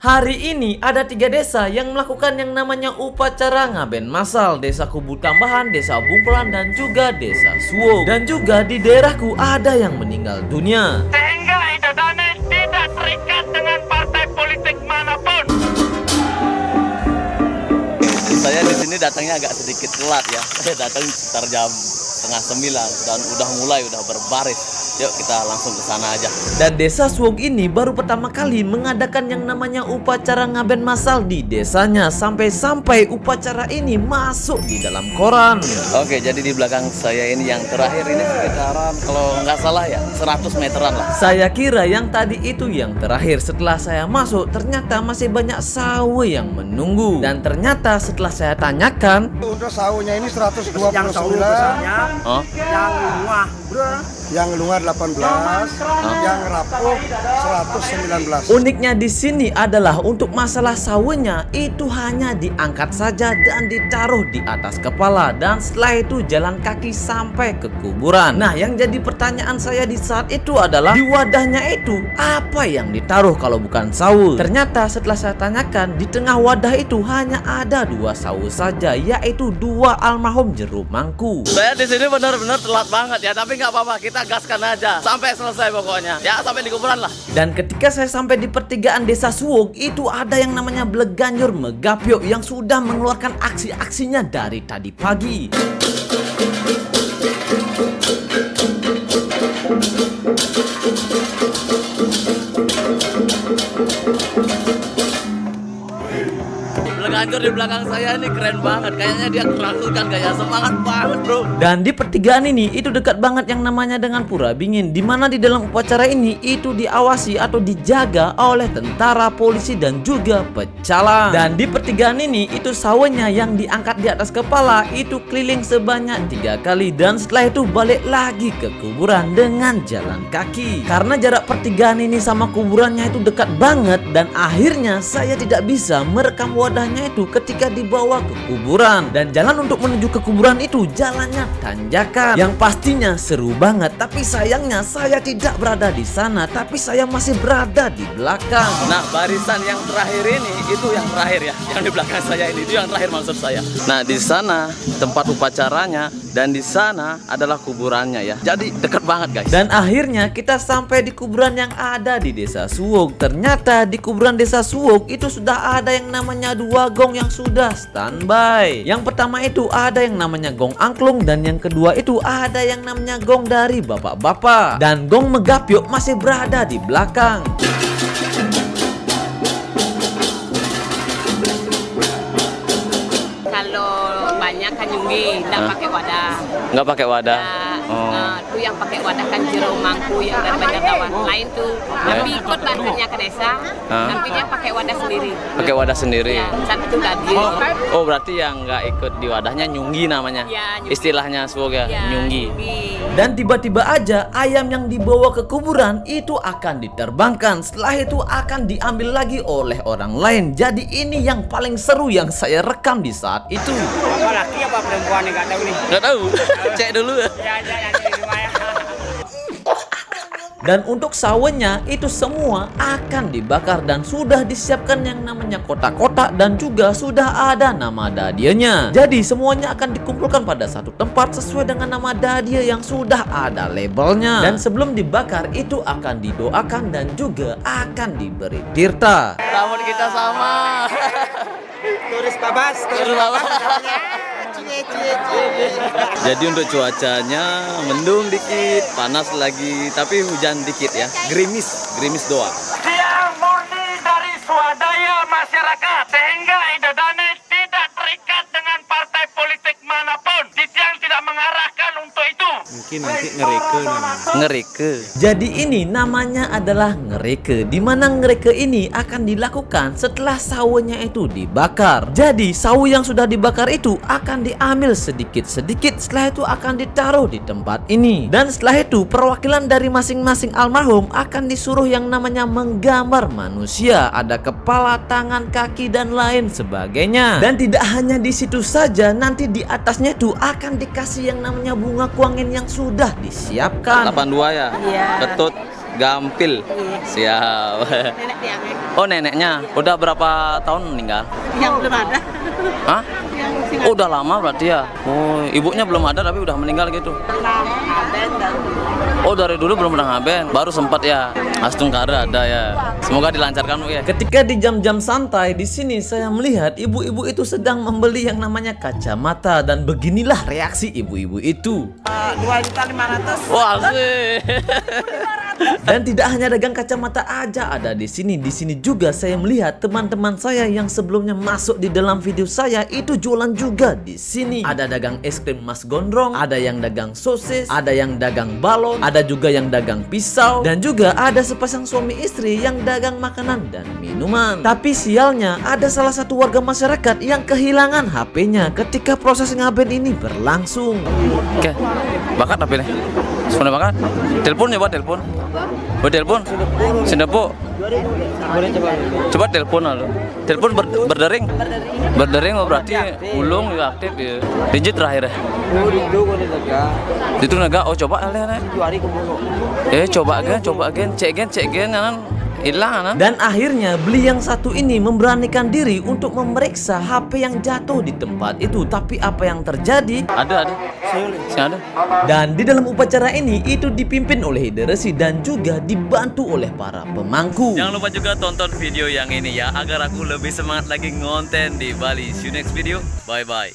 Hari ini ada 3 desa yang melakukan yang namanya upacara ngaben masal. Desa Kubu Tambahan, Desa Bungpelan, dan juga Desa Suwo. Dan juga di daerahku ada yang meninggal dunia. Sehingga Ida Danes tidak terikat dengan partai politik manapun. Saya di sini datangnya agak sedikit telat ya. Saya datang sekitar jam 8:30 dan udah berbaris. Yuk kita langsung ke sana aja. Dan Desa Suwog ini baru pertama kali mengadakan yang namanya upacara ngaben masal di desanya. Sampai-sampai upacara ini masuk di dalam koran. Oke, jadi di belakang saya ini yang terakhir ini sekitaran kalau nggak salah ya 100 meteran lah. Saya kira yang tadi itu yang terakhir. Setelah saya masuk ternyata masih banyak sawe yang menunggu. Dan ternyata setelah saya tanyakan, untuk sawunya ini 129, yang sawu besarnya, Oh, yang luah bro, yang lunga 18, yang rapuh 119. uniknya di sini adalah untuk masalah sawenya itu hanya diangkat saja dan ditaruh di atas kepala, dan setelah itu jalan kaki sampai ke kuburan. Nah, yang jadi pertanyaan saya di saat itu adalah di wadahnya itu apa yang ditaruh kalau bukan sawu? Ternyata setelah saya tanyakan, di tengah wadah itu hanya ada 2 sawu saja, yaitu 2 almarhum jeruk mangku. saya di sini benar-benar telat banget ya, tapi nggak apa-apa, kita gaskan aja sampai selesai pokoknya. Ya sampai di kuburan lah. Dan ketika saya sampai di pertigaan Desa Suwog, itu ada yang namanya Bleganjur Megapyo yang sudah mengeluarkan aksi-aksinya dari tadi pagi. Bleganjur di belakang saya ini keren banget. Kayaknya dia kerasukan, kayak semangat banget bro. Dan di pertigaan ini itu dekat banget yang namanya dengan Pura Bingin, di mana di dalam upacara ini itu diawasi atau dijaga oleh tentara, polisi, dan juga pecalang. Dan di pertigaan ini itu sawahnya yang diangkat di atas kepala itu keliling sebanyak 3 kali, dan setelah itu balik lagi ke kuburan dengan jalan kaki. Karena jarak pertigaan ini sama kuburannya itu dekat banget, dan akhirnya saya tidak bisa merekam wadahnya itu ketika dibawa ke kuburan. Dan jalan untuk menuju ke kuburan itu jalannya tanjakan yang pastinya seru banget, tapi sayangnya saya tidak berada di sana, tapi saya masih berada di belakang. Nah, barisan yang terakhir ini itu yang terakhir ya, yang di belakang saya ini itu yang terakhir maksud saya. Nah, di sana tempat upacaranya dan di sana adalah kuburannya ya. Jadi dekat banget guys. Dan akhirnya kita sampai di kuburan yang ada di Desa Suwog. Ternyata di kuburan Desa Suwog itu sudah ada yang namanya 2 gong yang sudah standby. Yang pertama itu ada yang namanya gong angklung, dan yang kedua itu ada yang namanya gong dari bapak-bapak. Dan gong Megapyo masih berada di belakang. Kalau banyak kan nyunggi, nggak pakai wadah. Nggak pakai wadah. Tuh yang pakai wadah kan jeruk mangku yang dari banyak kawan lain tuh. Tapi ikut bantunya ke desa, tapi dia pakai wadah sendiri. Pakai wadah sendiri. Ya, satu tadi. Oh, berarti yang nggak ikut di wadahnya nyunggi namanya. Ya, nyunggi. Istilahnya semoga nyunggi. Dan tiba-tiba aja ayam yang dibawa ke kuburan itu akan diterbangkan. Setelah itu akan diambil lagi oleh orang lain. Jadi ini yang paling seru yang saya rekam di saat itu. apa laki apa perempuan nih nggak tahu nih. Nggak tahu. Cek dulu ya. Ya nanti di rumah ya. Dan untuk sawahnya itu semua akan dibakar, dan sudah disiapkan yang namanya kotak-kotak, dan juga sudah ada nama dadianya. Jadi semuanya akan dikumpulkan pada satu tempat sesuai dengan nama dadia yang sudah ada labelnya. Dan sebelum dibakar itu akan didoakan dan juga akan diberi tirta. Rambut kita sama. Turis babas. Jadi untuk cuacanya mendung dikit, panas lagi, tapi hujan dikit ya. Gerimis doang. Dia murni dari swadaya masyarakat. Sehingga Ida Danes tidak terikat dengan partai politik manapun. Yang tidak mengarahkan untuk itu. Mungkin nanti ngereke namanya. Ngerike. Jadi ini namanya adalah ngereke, di mana ngereke ini akan dilakukan setelah sawahnya itu dibakar. Jadi sawu yang sudah dibakar itu akan diambil sedikit-sedikit, setelah itu akan ditaruh di tempat ini. Dan setelah itu perwakilan dari masing-masing almarhum akan disuruh yang namanya menggambar manusia, ada kepala, tangan, kaki, dan lain sebagainya. Dan tidak hanya di situ saja, nanti di atasnya itu akan dikasih yang namanya bunga kuangin yang sudah disiapkan. 82 ya? Iya. Ketut. Gampil. Siap. Nenek tiang Oh, neneknya. Udah berapa tahun meninggal? yang belum ada. Hah? Oh, udah lama berarti ya. Oh, ibunya belum ada tapi udah meninggal gitu. Oh, dari dulu belum pernah ngaben. Baru sempat ya. Astung Kara ada ya. Semoga dilancarkan Bu ya. Ketika di jam-jam santai di sini saya melihat ibu-ibu itu sedang membeli yang namanya kacamata dan beginilah reaksi ibu-ibu itu. 2.500.000. Wah, asik. Dan tidak hanya dagang kacamata aja ada di sini. Di sini juga saya melihat teman-teman saya yang sebelumnya masuk di dalam video saya itu jualan juga di sini. Ada dagang es krim Mas Gondrong, ada yang dagang sosis, ada yang dagang balon, ada juga yang dagang pisau, dan juga ada sepasang suami istri yang dagang makanan dan minuman. Tapi sialnya ada salah satu warga masyarakat yang kehilangan HP-nya ketika proses ngaben ini berlangsung. Oke. Bakat apa nih? Sudah bakat? Telepon ya, Pak, telepon. Buat telepon? Sudah, Bu. Coba telepon lalu. Telepon berdering. Berdering oh, berarti ulung juga aktif ya. Digit terakhir ya. Itu naga. Oh, coba alih. Coba again, cek again kan hilang kan. Dan akhirnya beli yang satu ini memberanikan diri untuk memeriksa HP yang jatuh di tempat itu. Tapi apa yang terjadi? Ada. Ada. Dan di dalam upacara ini itu dipimpin oleh Hideresi dan juga dibantu oleh para pemangku. Jangan lupa juga tonton video yang ini ya agar aku lebih semangat lagi ngonten di Bali. See you next video. Bye bye.